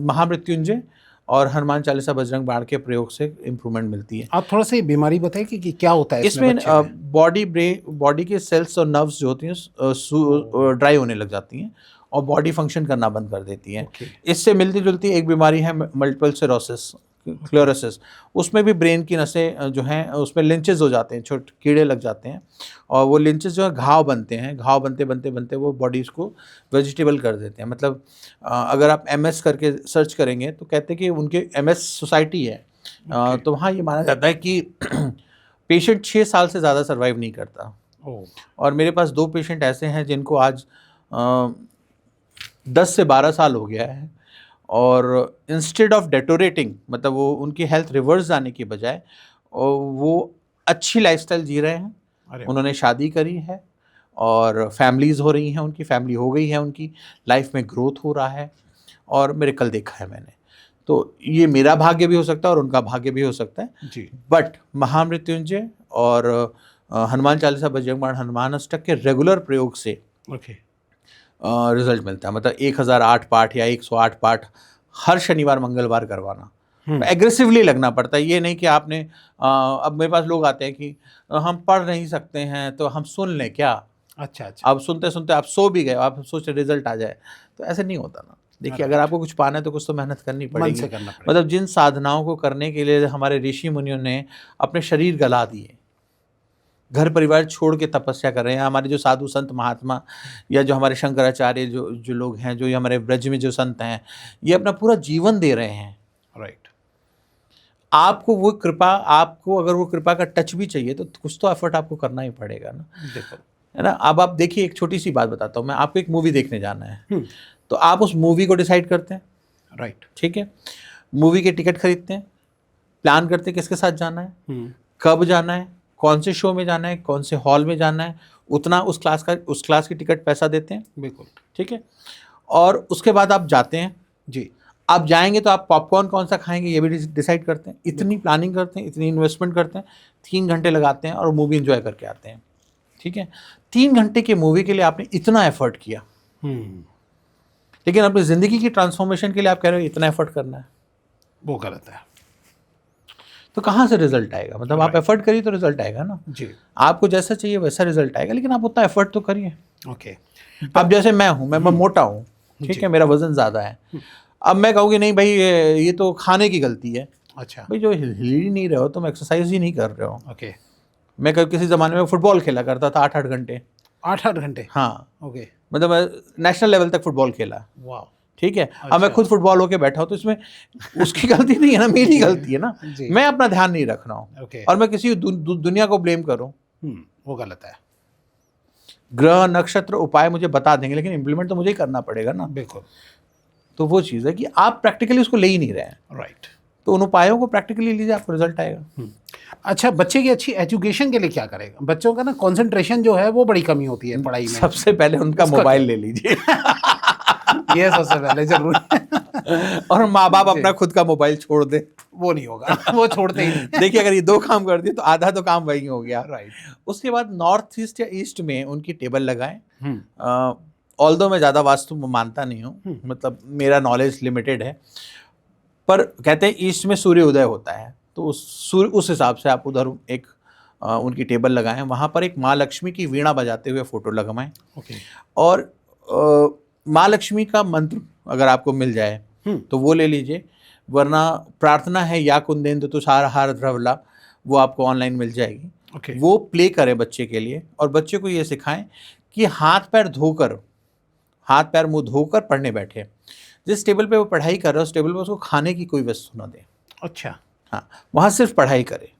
महामृत्युंजय और हनुमान चालीसा बजरंग बाण के प्रयोग से इम्प्रूवमेंट मिलती है। आप थोड़ा सा ये बीमारी बताइए कि क्या होता है इसमें बच्चे में? बॉडी के सेल्स और नर्व्स जो होती हैं ड्राई होने लग जाती हैं और बॉडी फंक्शन करना बंद कर देती हैं। ओके। इससे मिलती जुलती एक बीमारी है मल्टीपल स्क्लेरोसिस, उसमें भी ब्रेन की नसें जो हैं उसमें लिंचेस हो जाते हैं, छोटे कीड़े लग जाते हैं, और वो लिंचेस जो है घाव बनते हैं, घाव बनते बनते बनते वो बॉडीज़ को वेजिटेबल कर देते हैं। मतलब अगर आप MS करके सर्च करेंगे तो कहते हैं कि उनके MS सोसाइटी है, तो वहाँ ये माना जाता है कि पेशेंट 6 साल से ज़्यादा सर्वाइव नहीं करता। और मेरे पास 2 पेशेंट ऐसे हैं जिनको आज 10 से 12 साल हो गया है, और इंस्टेड ऑफ डेटोरेटिंग, मतलब वो उनकी हेल्थ रिवर्स जाने की बजाय वो अच्छी लाइफस्टाइल जी रहे हैं। उन्होंने शादी करी है और फैमिलीज़ हो रही हैं, उनकी फैमिली हो गई है, उनकी लाइफ में ग्रोथ हो रहा है, और मेरे कल देखा है मैंने। तो ये मेरा भाग्य भी हो सकता है और उनका भाग्य भी हो सकता है जी। बट महामृत्युंजय और हनुमान चालीसा बजरंग बाण हनुमान अष्टक के रेगुलर प्रयोग से ओके। रिजल्ट मिलता है। मतलब 1008 पाठ या 108 पाठ हर शनिवार मंगलवार करवाना। एग्रेसिवली लगना पड़ता है, ये नहीं कि आपने अब मेरे पास लोग आते हैं कि हम पढ़ नहीं सकते हैं तो हम सुन लें क्या। अच्छा। अब सुनते सुनते आप सो भी गए, आप सोचे रिजल्ट आ जाए, तो ऐसे नहीं होता ना। देखिए, अगर आपको कुछ पाना है तो कुछ तो मेहनत करनी पड़ेगी। मन से करना पड़ेगा। मतलब जिन साधनाओं को करने के लिए हमारे ऋषि मुनियों ने अपने शरीर गला दिए, घर परिवार छोड़ के तपस्या कर रहे हैं, हमारे जो साधु संत महात्मा या जो हमारे शंकराचार्य जो लोग हैं, जो ये हमारे ब्रज में जो संत हैं, ये अपना पूरा जीवन दे रहे हैं। राइट। आपको अगर वो कृपा का टच भी चाहिए तो कुछ तो एफर्ट आपको करना ही पड़ेगा ना, देखो, है ना। अब आप देखिए, एक छोटी सी बात बताता हूँ मैं आपको। एक मूवी देखने जाना है, तो आप उस मूवी को डिसाइड करते हैं, राइट। ठीक है। मूवी के टिकट खरीदते हैं, प्लान करते हैं किसके साथ जाना है, कब जाना है, कौन से शो में जाना है, कौन से हॉल में जाना है, उतना उस क्लास की टिकट पैसा देते हैं, बिल्कुल, ठीक है। और उसके बाद आप जाते हैं जी। आप जाएंगे तो आप पॉपकॉर्न कौन सा खाएंगे ये भी डिसाइड करते हैं। इतनी प्लानिंग करते हैं, इतनी इन्वेस्टमेंट करते हैं, 3 घंटे लगाते हैं और मूवी एंजॉय करके आते हैं, ठीक है। 3 घंटे की मूवी के लिए आपने इतना एफर्ट किया, लेकिन अपनी ज़िंदगी की ट्रांसफॉर्मेशन के लिए आप कह रहे हो इतना एफर्ट करना है, वो गलत है। तो कहाँ से रिजल्ट आएगा? मतलब आप Right. एफर्ट करिए तो रिजल्ट आएगा ना। जी, आपको जैसा चाहिए वैसा रिजल्ट आएगा, लेकिन आप उतना एफर्ट तो करिए। ओके, अब जैसे मैं हूँ, मैं मोटा हूँ, ठीक जी। है, मेरा वजन ज़्यादा है। अब मैं कहूँ कि नहीं भाई ये तो खाने की गलती है। अच्छा, भाई जो हिल ही नहीं रहे हो, तुम एक्सरसाइज ही नहीं कर रहे हो। ओके, मैं कभी किसी ज़माने में फुटबॉल खेला करता था 8-8 घंटे। 8-8 घंटे, हाँ, ओके, मतलब मैं नेशनल लेवल तक फुटबॉल खेला, वाह! ठीक है। अब मैं अच्छा। खुद फुटबॉल होके बैठा हूँ, तो इसमें उसकी गलती नहीं है ना, मेरी गलती है ना। जी। मैं अपना ध्यान नहीं रख रहा हूँ ओके, और मैं किसी दुनिया को ब्लेम करूँ। वो गलत है, ग्रह नक्षत्र उपाय मुझे बता देंगे, लेकिन इम्प्लीमेंट तो मुझे ही करना पड़ेगा ना। बिल्कुल, तो वो चीज़ है कि आप प्रैक्टिकली उसको ले ही नहीं रहे हैं, राइट। तो उन उपायों को प्रैक्टिकली लीजिए, आपको रिजल्ट आएगा। अच्छा, बच्चे की अच्छी एजुकेशन के लिए क्या करेगा? बच्चों का ना कंसंट्रेशन जो है वो बड़ी कमी होती है पढ़ाई में। सबसे पहले उनका उसका मोबाइल क्या? ले लीजिए ये सबसे पहले ज़रूरी है। और माँ बाप जी। अपना खुद का मोबाइल छोड़ दे। वो नहीं होगा, वो छोड़ते ही नहीं। देखिए, अगर ये 2 काम कर दिए तो आधा तो काम वही हो गया। राइट। उसके बाद नॉर्थ ईस्ट या ईस्ट में उनकी टेबल लगाएं। हुँ, ऑल्दो मैं ज़्यादा वास्तु मानता नहीं हूँ, मतलब मेरा नॉलेज लिमिटेड है, पर कहते हैं ईस्ट में सूर्य उदय होता है, तो उस हिसाब से आप उधर एक उनकी टेबल लगाएं। वहाँ पर एक माँ लक्ष्मी की वीणा बजाते हुए फोटो लगवाएं ओके, और माँ लक्ष्मी का मंत्र अगर आपको मिल जाए तो वो ले लीजिए, वरना प्रार्थना है या कुंदेंदु तुषार हार द्रवला, वो आपको ऑनलाइन मिल जाएगी। ओके, वो प्ले करें बच्चे के लिए और बच्चे को ये सिखाएं कि हाथ पैर मुंह धोकर पढ़ने बैठे। जिस टेबल पे वो पढ़ाई कर रहा है उस टेबल पे उसको खाने की कोई वस्तु ना दे। अच्छा, हाँ, वहाँ सिर्फ पढ़ाई करे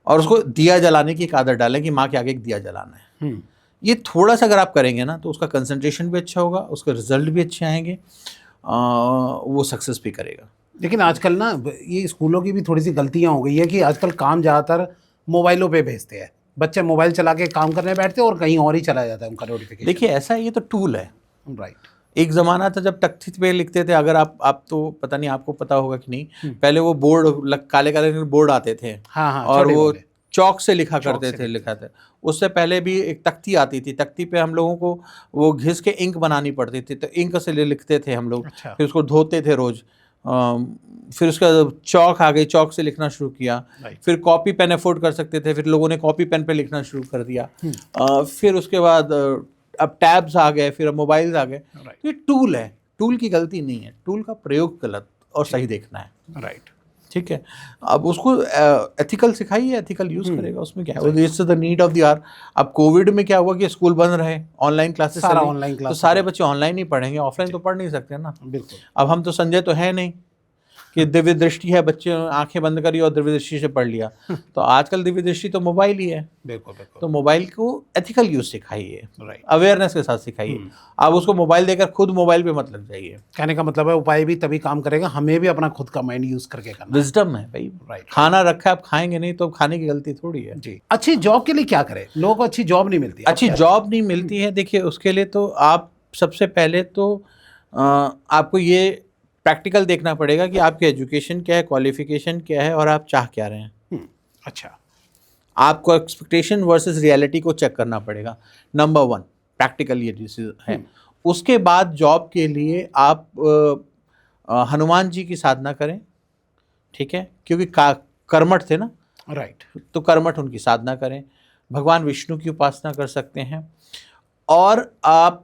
और उसको दिया जलाने की एक आदत डालें कि माँ के आगे एक दिया जलाना है। हुँ, ये थोड़ा सा अगर आप करेंगे ना तो उसका कंसंट्रेशन भी अच्छा होगा, उसके रिजल्ट भी अच्छे आएंगे, वो सक्सेस भी करेगा। लेकिन आजकल ना ये स्कूलों की भी थोड़ी सी गलतियाँ हो गई है कि आजकल काम ज़्यादातर मोबाइलों पे भेजते हैं। बच्चे मोबाइल चला के काम करने बैठते हैं और कहीं और ही चला जाता है उनका नोटिफिकेशन। देखिए, ऐसा ये तो टूल है। राइट, एक ज़माना था जब तख्ती पे लिखते थे, अगर आप तो पता नहीं आपको पता होगा कि नहीं, पहले वो बोर्ड काले काले बोर्ड आते थे हाँ, हाँ, और छोटे वो वाले। चौक से लिखा चौक करते से थे, लिखते लिखा थे। उससे पहले भी एक तख्ती आती थी, तख्ती पे हम लोगों को वो घिस के इंक बनानी पड़ती थी, तो इंक से लिखते थे हम लोग। अच्छा। फिर उसको धोते थे रोज़। फिर उसका चौक आ गई, चौक से लिखना शुरू किया। राइट। फिर कॉपी पेन अफोर्ड कर सकते थे, फिर लोगों ने कॉपी पेन पे लिखना शुरू कर दिया। फिर उसके बाद अब टैब्स आ गए, फिर अब मोबाइल्स आ गए। राइट, तो ये टूल है, टूल की गलती नहीं है, टूल का प्रयोग गलत और सही देखना है। राइट, ठीक है, अब उसको एथिकल सिखाइए, एथिकल यूज करेगा, उसमें क्या है। This is the need of the hour. अब कोविड में क्या हुआ कि स्कूल बंद रहे, ऑनलाइन क्लासेस सारा चली, ऑनलाइन तो क्लास सारे बच्चे ऑनलाइन ही पढ़ेंगे, ऑफलाइन तो पढ़ नहीं सकते ना। बिल्कुल, अब हम तो संजय तो है नहीं कि दिव्य दृष्टि है, बच्चे आंखें बंद करी और दिव्य दृष्टि से पढ़ लिया। तो आजकल दिव्य दृष्टि तो मोबाइल ही है, बिल्कुल, बिल्कुल, तो मोबाइल को एथिकल यूज सिखाइए, राइट। अवेयरनेस के साथ सिखाइए। आप उसको मोबाइल देकर खुद मोबाइल पे मत लग जाइए। कहने का मतलब है उपाय भी तभी काम करेगा, हमें भी अपना खुद का माइंड यूज करके करना है। विजडम है भाई, राइट। खाना रखा है, आप खाएंगे नहीं तो खाने की गलती थोड़ी है। जी, अच्छी जॉब के लिए क्या करें? लोगों को अच्छी जॉब नहीं मिलती। अच्छी जॉब नहीं मिलती है, देखिए उसके लिए तो आप सबसे पहले तो आपको ये प्रैक्टिकल देखना पड़ेगा कि आपकी एजुकेशन क्या है, क्वालिफिकेशन क्या है और आप चाह क्या रहे हैं। अच्छा, आपको एक्सपेक्टेशन वर्सेस रियलिटी को चेक करना पड़ेगा। नंबर 1 प्रैक्टिकल ये डिसीजन है। उसके बाद जॉब के लिए आप हनुमान जी की साधना करें, ठीक है, क्योंकि कर्मठ थे ना, राइट, तो कर्मठ उनकी साधना करें। भगवान विष्णु की उपासना कर सकते हैं और आप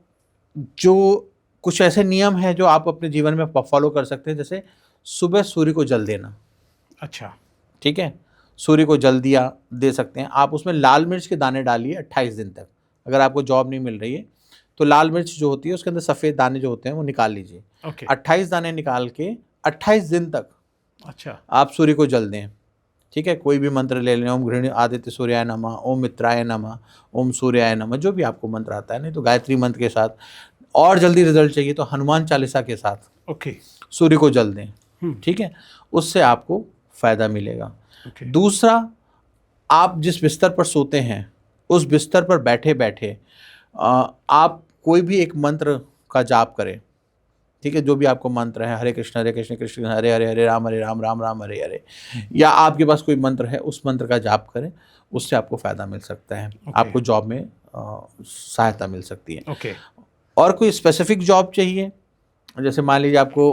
जो कुछ ऐसे नियम हैं जो आप अपने जीवन में फॉलो कर सकते हैं, जैसे सुबह सूर्य को जल देना। अच्छा, ठीक है, सूर्य को जल दिया दे सकते हैं आप, उसमें लाल मिर्च के दाने डालिए 28 दिन तक। अगर आपको जॉब नहीं मिल रही है तो लाल मिर्च जो होती है उसके अंदर सफ़ेद दाने जो होते हैं वो निकाल लीजिए। ओके, 28 दाने निकाल के 28 दिन तक अच्छा, आप सूर्य को जल दें। ठीक है, कोई भी मंत्र ले लें, ओम गृहिणी आदित्य सूर्याय नमः, ओम मित्राय नमः, ओम सूर्याय नमः, जो भी आपको मंत्र आता है, नहीं तो गायत्री मंत्र के साथ। और जल्दी रिजल्ट चाहिए तो हनुमान चालीसा के साथ ओके, सूर्य को जल दें। ठीक है, उससे आपको फ़ायदा मिलेगा। ओके, दूसरा, आप जिस बिस्तर पर सोते हैं उस बिस्तर पर बैठे बैठे आप कोई भी एक मंत्र का जाप करें। ठीक है, जो भी आपको मंत्र है, हरे कृष्ण कृष्ण कृष्ण हरे हरे, हरे राम राम राम हरे हरे, या आपके पास कोई मंत्र है उस मंत्र का जाप करें, उससे आपको फ़ायदा मिल सकता है। आपको जॉब में सहायता मिल सकती है। ओके, और कोई स्पेसिफिक जॉब चाहिए, जैसे मान लीजिए आपको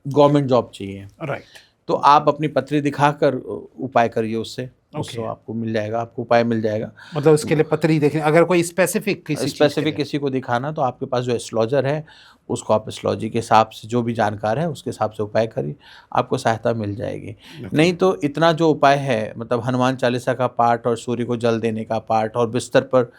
गवर्नमेंट जॉब चाहिए, राइट, तो आप अपनी पत्री दिखाकर उपाय करिए उससे, उससे आपको मिल जाएगा, आपको उपाय मिल जाएगा। मतलब उसके लिए पत्री देखने, अगर कोई स्पेसिफिक किसी चीज़ के स्पेसिफिक लिए। किसी को दिखाना तो आपके पास जो एस्ट्रोलॉजर है उसको आप एस्ट्रोलॉजी के हिसाब से, जो भी जानकार है उसके हिसाब से उपाय करिए, आपको सहायता मिल जाएगी। नहीं तो इतना जो उपाय है, मतलब हनुमान चालीसा का पाठ और सूर्य को जल देने का पाठ और बिस्तर पर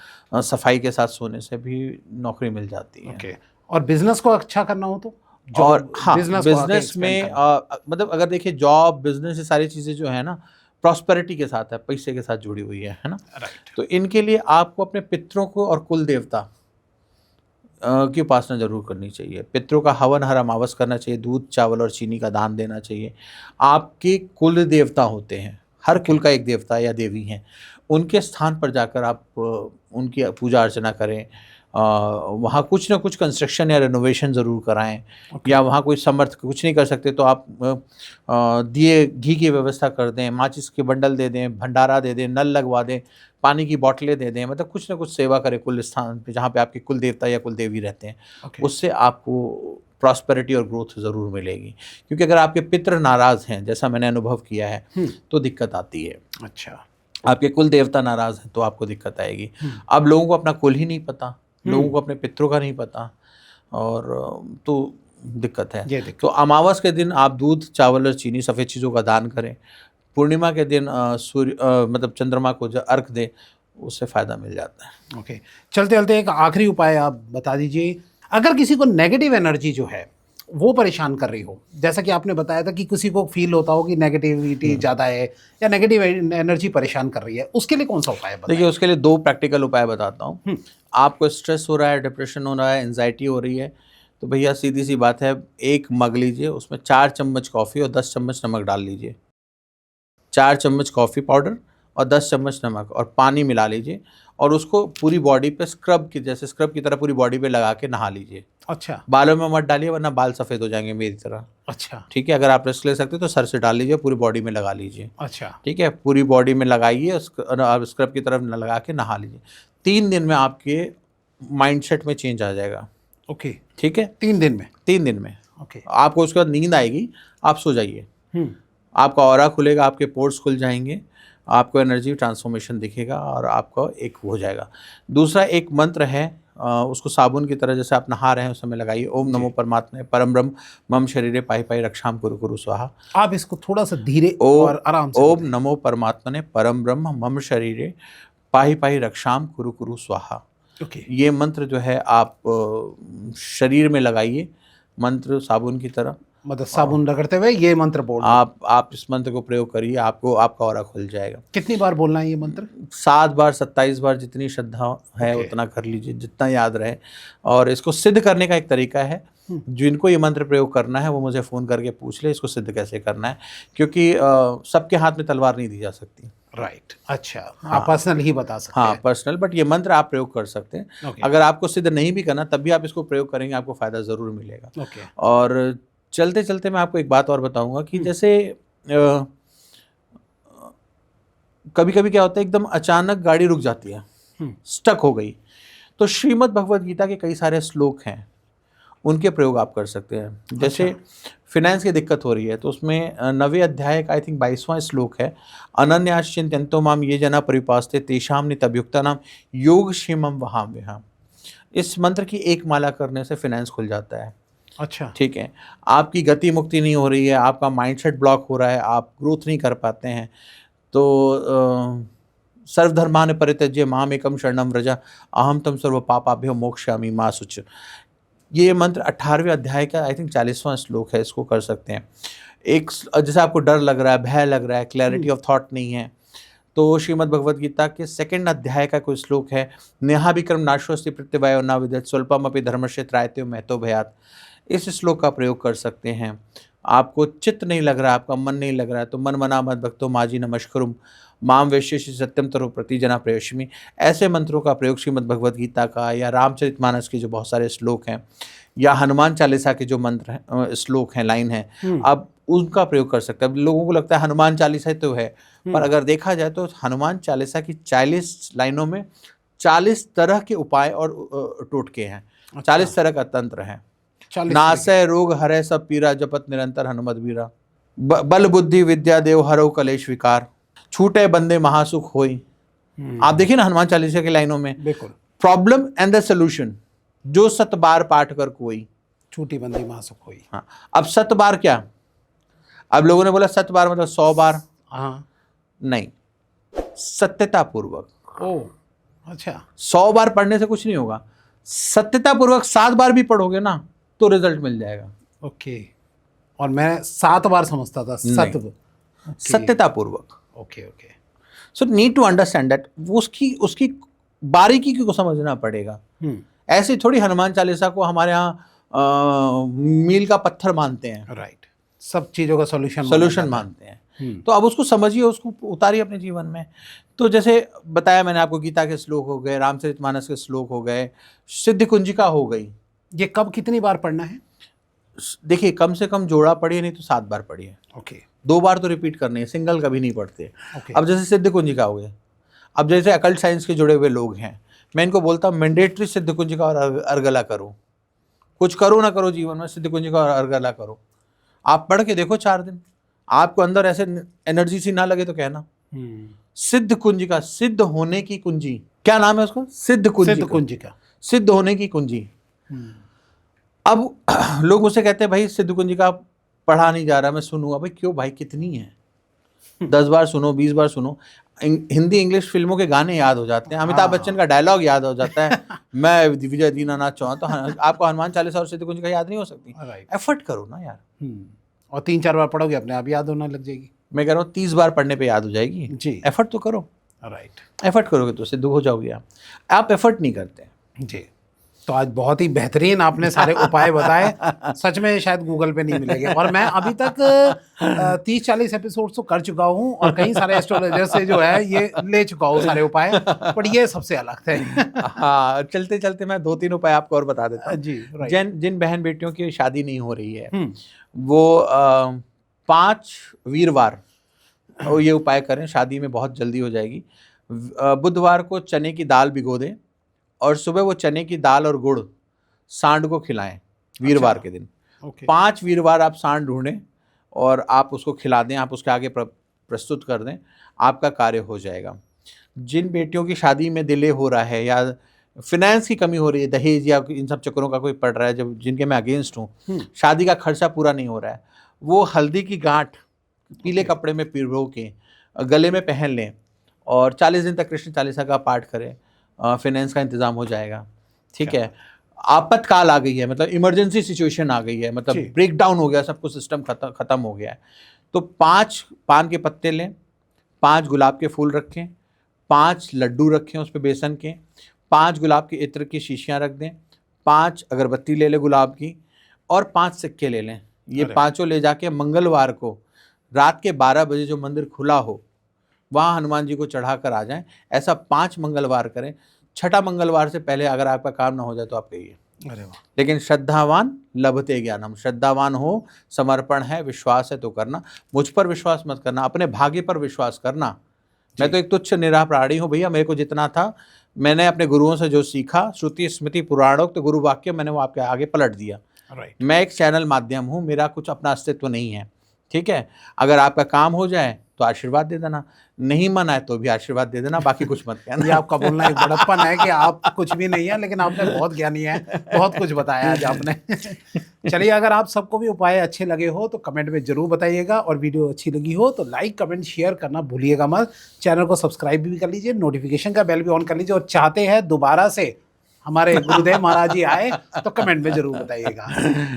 सफाई के साथ सोने से भी नौकरी मिल जाती है। ओके। और बिजनेस को अच्छा करना हो तो, और हाँ, बिजनेस को आगे बिजनेस एक्सपेंड में करना। मतलब अगर देखिए जॉब, बिजनेस, ये सारी चीज़ें जो है ना प्रॉस्पेरिटी के साथ है, पैसे के साथ जुड़ी हुई है ना। राइट। तो इनके लिए आपको अपने पितरों को और कुल देवता की उपासना जरूर करनी चाहिए। पितरों का हवन हर अमावस करना चाहिए, दूध चावल और चीनी का दान देना चाहिए। आपके कुल देवता होते हैं, हर कुल का एक देवता या देवी हैं, उनके स्थान पर जाकर आप उनकी पूजा अर्चना करें। वहाँ कुछ ना कुछ कंस्ट्रक्शन या रेनोवेशन ज़रूर कराएं। या वहाँ कोई समर्थ कुछ नहीं कर सकते तो आप दिए घी की व्यवस्था कर दें, माचिस के बंडल दे दें, भंडारा दे दें, नल लगवा दें, पानी की बोतलें दे दें, मतलब कुछ ना कुछ सेवा करें कुल स्थान पे जहाँ पे आपके कुल देवता या कुल देवी रहते हैं। उससे आपको प्रॉस्पेरिटी और ग्रोथ ज़रूर मिलेगी। क्योंकि अगर आपके पितृ नाराज़ हैं, जैसा मैंने अनुभव किया है, तो दिक्कत आती है। अच्छा। आपके कुल देवता नाराज़ हैं तो आपको दिक्कत आएगी। अब लोगों को अपना कुल ही नहीं पता, लोगों को अपने पितरों का नहीं पता, और तो दिक्कत है। तो अमावस के दिन आप दूध चावल और चीनी सफ़ेद चीज़ों का दान करें। पूर्णिमा के दिन सूर्य मतलब चंद्रमा को जो अर्घ दें, उससे फ़ायदा मिल जाता है। ओके। चलते चलते एक आखिरी उपाय आप बता दीजिए, अगर किसी को नेगेटिव एनर्जी जो है वो परेशान कर रही हो, जैसा कि आपने बताया था कि किसी को फील होता हो कि नेगेटिविटी ज़्यादा है या नेगेटिव एनर्जी परेशान कर रही है, उसके लिए कौन सा उपाय है? देखिए, उसके लिए 2 प्रैक्टिकल उपाय बताता हूँ। आपको स्ट्रेस हो रहा है, डिप्रेशन हो रहा है, एंजाइटी हो रही है, तो भैया सीधी सी बात है, एक मग लीजिए, उसमें 4 चम्मच कॉफ़ी और 10 चम्मच नमक डाल लीजिए। 4 चम्मच कॉफ़ी पाउडर और 10 चम्मच नमक और पानी मिला लीजिए, और उसको पूरी बॉडी पे स्क्रब की, जैसे स्क्रब की तरह पूरी बॉडी पे लगा के नहा लीजिए। अच्छा। बालों में मत डालिए वरना बाल सफ़ेद हो जाएंगे मेरी तरह। अच्छा। ठीक है, अगर आप रिस्क ले सकते हो तो सर से डाल लीजिए, पूरी बॉडी में लगा लीजिए। अच्छा। ठीक है, पूरी बॉडी में लगाइए, आप स्क्रब की तरफ लगा के नहा लीजिए। 3 दिन में आपके माइंडसेट में चेंज आ जाएगा। ओके। ठीक है, 3 दिन में? 3 दिन में। ओके। आपको उसके बाद नींद आएगी, आप सो जाइए, आपका ऑरा खुलेगा, आपके पोर्ट्स खुल जाएंगे, आपको एनर्जी ट्रांसफॉर्मेशन दिखेगा और आपका एक हो जाएगा। दूसरा एक मंत्र है, उसको साबुन की तरह जैसे आप नहा रहे हैं उस समय लगाइए। ओम नमो परमात्मने परम ब्रह्म मम शरीरे पाहि पाहि रक्षाम कुरु कुरु स्वाहा। आप इसको थोड़ा सा धीरे और आराम से ओम नमो परमात्मने परम ब्रह्म मम शरीरे पाहि पाहि रक्षाम कुरु कुरु स्वाहा। ओके। ये मंत्र जो है आप शरीर में लगाइए, मंत्र साबुन की तरह, मतलब साबुन रगड़ते हुए ये मंत्र बोल, आप इस मंत्र को प्रयोग करिए, आपको आपका ऑरा खुल जाएगा। कितनी बार बोलना है ये मंत्र? 7 बार 27 बार, जितनी श्रद्धा है उतना कर लीजिए, जितना याद रहे। और इसको सिद्ध करने का एक तरीका है, जिनको ये मंत्र प्रयोग करना है वो मुझे फ़ोन करके पूछ ले इसको सिद्ध कैसे करना है, क्योंकि सबके हाथ में तलवार नहीं दी जा सकती। राइट। अच्छा, आप पर्सनल ही बता सकते हैं? हाँ, पर्सनल, बट ये मंत्र आप प्रयोग कर सकते हैं। अगर आपको सिद्ध नहीं भी करना तब भी आप इसको प्रयोग करेंगे, आपको फ़ायदा ज़रूर मिलेगा। और चलते चलते मैं आपको एक बात और बताऊंगा कि जैसे कभी कभी क्या होता है, एकदम अचानक गाड़ी रुक जाती है, स्टक हो गई, तो श्रीमद् भगवद गीता के कई सारे श्लोक हैं, उनके प्रयोग आप कर सकते हैं। जैसे फिनेंस की दिक्कत हो रही है तो उसमें 9वें अध्याय का आई थिंक 22वां श्लोक है, अनन्याश्चिंत्यन्तो माम ये जना परिपास्ते तेषां नित्ययुक्तानां योगक्षेमं वहाम्यहम्। इस मंत्र की एक माला करने से फिनेंस खुल जाता है। अच्छा। ठीक है, आपकी गति मुक्ति नहीं हो रही है, आपका माइंडसेट ब्लॉक हो रहा है, आप ग्रोथ नहीं कर पाते हैं, तो सर्वधर्मान् परित्यज्य माम एकम शरणं व्रज अहम तम सर्व पापाभ्यो मोक्षयामि मा शुच। ये मंत्र 18वें अध्याय का आई थिंक 40वां श्लोक है, इसको कर सकते हैं। एक जैसे आपको डर लग रहा है, भय लग रहा है, क्लैरिटी ऑफ थॉट नहीं है, तो श्रीमद् भगवद गीता के 2nd अध्याय का कोई श्लोक है, नेहा विक्रम नाशोस्ति प्रत्यवायो न विदत् स्वल्पम अपि धर्मस्य त्रायते महतो भयात्। इस श्लोक का प्रयोग कर सकते हैं। आपको चित्त नहीं लग रहा है, आपका मन नहीं लग रहा है, तो मन मना मद भक्तो माजी नमस्कुरुम माम वैश्यसि सत्यम तरो प्रति जना प्रयोष्मि। ऐसे मंत्रों का प्रयोग श्रीमद् भगवद गीता का या रामचरितमानस के जो बहुत सारे श्लोक हैं या हनुमान चालीसा के जो मंत्र हैं, श्लोक हैं, लाइन है, आप उनका प्रयोग कर सकते हैं। लोगों को लगता है हनुमान चालीसा तो है, पर अगर देखा जाए तो हनुमान चालीसा की 40 लाइनों में 40 तरह के उपाय और टोटके हैं। 40 तरह का तंत्र है। नासय रोग हरै सब पीरा जपत निरंतर हनुमत बीरा। बल बुद्धि विद्या देव हरौ कलेश विकार, छूटे बंदे महासुख होई। आप देखिए ना हनुमान चालीसा की लाइनों में, बिल्कुल। प्रॉब्लम एंड द सोल्यूशन, जो 7 बार पाठ कर कोई। छूटी बंदी महासुख हुई। हाँ, अब 7 बार क्या, अब लोगों ने बोला 7 बार मतलब 100 बार, हाँ, नहीं, सत्यता पूर्वक। ओ अच्छा, 100 बार पढ़ने से कुछ नहीं होगा, सत्यता पूर्वक 7 बार भी पढ़ोगे ना तो रिजल्ट मिल जाएगा। ओके। और मैं 7 बार समझता था, नहीं, सत्यता पूर्वक। Okay okay. So need to understand that, उसकी उसकी बारीकी को समझना पड़ेगा। ऐसे थोड़ी हनुमान चालीसा को हमारे यहाँ मील का पत्थर मानते हैं, राइट, सब चीज़ों का सोल्यूशन मानते हैं। तो अब उसको समझिए, उसको उतारिए अपने जीवन में। तो जैसे बताया मैंने आपको, गीता के श्लोक हो गए, रामचरितमानस के श्लोक हो गए, सिद्ध कुंजिका हो गई। ये कब कितनी बार पढ़ना है? देखिए कम से कम जोड़ा पढ़िए, नहीं तो 7 बार पढ़िए। ओके 2 बार तो रिपीट करनी है, सिंगल कभी नहीं पढ़ते। ओके। अब जैसे सिद्ध कुंजिका हो गए, अब जैसे अकल्ट साइंस के जुड़े हुए लोग हैं, मैं इनको बोलता हूँ मैंडेटरी सिद्ध कुंजिका और अर्गला करो, कुछ करो ना करो जीवन में, सिद्ध कुंजिका और अर्गला करो। आप पढ़ के देखो 4 दिन, आपको अंदर ऐसे एनर्जी सी ना लगे तो कहना। सिद्ध कुंजिका, सिद्ध होने की कुंजी, क्या नाम है उसका? सिद्ध कुंजिका। सिद्ध कुंजिका, सिद्ध होने की कुंजी। अब लोग मुझसे कहते हैं भाई सिद्ध कुंजिका पढ़ा नहीं जा रहा, मैं सुनूंगा। भाई क्यों भाई, कितनी है? 10 बार सुनो, 20 बार सुनो। हिंदी इंग्लिश फिल्मों के गाने याद हो जाते हैं, अमिताभ बच्चन का डायलॉग याद हो जाता है, मैं विजय दीनानाथ चौहान। तो आपको हनुमान चालीसा और सिद्ध कुंजिका याद नहीं हो सकती? एफर्ट करो ना यार। और 3-4 बार पढ़ोगे अपने आप याद होने लग जाएगी। मैं कह रहा हूँ 30 बार पढ़ने पे याद हो जाएगी जी। एफर्ट तो करो। राइट। एफर्ट करोगे तो सिद्ध हो जाओगे आप एफर्ट नहीं करते जी। तो आज बहुत ही बेहतरीन आपने सारे उपाय बताए, सच में शायद गूगल पे नहीं मिलेंगे। और मैं अभी तक 30-40 एपिसोड तो कर चुका हूँ और कई सारे एस्ट्रोलॉजर से जो है ये ले चुका हूँ सारे उपाय, पर ये सबसे अलग थे। हाँ, चलते चलते मैं 2-3 उपाय आपको और बता देता हूँ जी। जिन बहन बेटियों की शादी नहीं हो रही है वो 5 वीरवार ये उपाय करें, शादी में बहुत जल्दी हो जाएगी। बुधवार को चने की दाल भिगो दें और सुबह वो चने की दाल और गुड़ सांड को खिलाएं वीरवार के दिन। 5 वीरवार आप सांड ढूंढें और आप उसको खिला दें, आप उसके आगे प्रस्तुत कर दें, आपका कार्य हो जाएगा। जिन बेटियों की शादी में डिले हो रहा है या फिनेंस की कमी हो रही है, दहेज या इन सब चक्करों का कोई पड़ रहा है, जब जिनके मैं अगेंस्ट हूँ, शादी का खर्चा पूरा नहीं हो रहा है, वो हल्दी की गांठ पीले कपड़े में पिरो के गले में पहन लें और 40 दिन तक कृष्ण चालीसा का पाठ करें, फाइनेंस का इंतजाम हो जाएगा। ठीक है। आपातकाल आ गई है, मतलब इमरजेंसी सिचुएशन आ गई है, मतलब ब्रेक डाउन हो गया, सब कुछ सिस्टम खत्म हो गया है, तो 5 पान के पत्ते लें, 5 गुलाब के फूल रखें, 5 लड्डू रखें उस पर बेसन के, 5 गुलाब के इत्र की शीशियाँ रख दें, 5 अगरबत्ती ले लें गुलाब की और 5 सिक्के ले लें। ये पाँचों ले जाके मंगलवार को रात के 12 बजे जो मंदिर खुला हो वहाँ हनुमान जी को चढ़ा कर आ जाएं। ऐसा 5 मंगलवार करें। 6ठा मंगलवार से पहले अगर आपका काम ना हो जाए तो आप कहिए। अरे वाह। लेकिन श्रद्धावान लभते ज्ञानम, श्रद्धावान हो, समर्पण है, विश्वास है तो करना। मुझ पर विश्वास मत करना, अपने भाग्य पर विश्वास करना। मैं तो एक तुच्छ निराह प्राणी हूँ भैया, मेरे को जितना था मैंने अपने गुरुओं से जो सीखा, श्रुति स्मृति पुराणोक्त गुरु वाक्य, मैंने वो आपके आगे पलट दिया। मैं एक चैनल माध्यम हूँ, मेरा कुछ अपना अस्तित्व नहीं है। ठीक है। अगर आपका काम हो जाए तो आशीर्वाद दे देना, नहीं मन आए तो भी आशीर्वाद दे देना, बाकी कुछ मत कहना। ये आपका बोलना एक बड़प्पन है कि आप कुछ भी नहीं है, लेकिन आपने बहुत ज्ञानी है, बहुत कुछ बताया आज आपने। चलिए, अगर आप सबको भी उपाय अच्छे लगे हो तो कमेंट में जरूर बताइएगा, और वीडियो अच्छी लगी हो तो लाइक कमेंट शेयर करना भूलिएगा मत। चैनल को सब्सक्राइब भी कर लीजिए, नोटिफिकेशन का बेल भी ऑन कर लीजिए, और चाहते हैं दोबारा से हमारे गुरुदेव महाराज जी आए तो कमेंट में जरूर बताइएगा।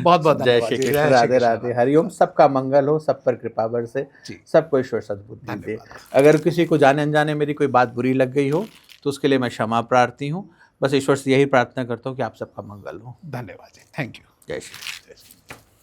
बहुत बहुत जय श्री कृष्ण, राधे राधे, हरिओम। सबका मंगल हो, सब पर कृपा बरसे, सबको ईश्वर सद्बुद्धि दे। अगर किसी को जाने अनजाने मेरी कोई बात बुरी लग गई हो तो उसके लिए मैं क्षमा प्रार्थी हूँ। बस ईश्वर से यही प्रार्थना करता हूँ कि आप सबका मंगल हो। धन्यवाद जी, थैंक यू। जय श्री कृष्ण।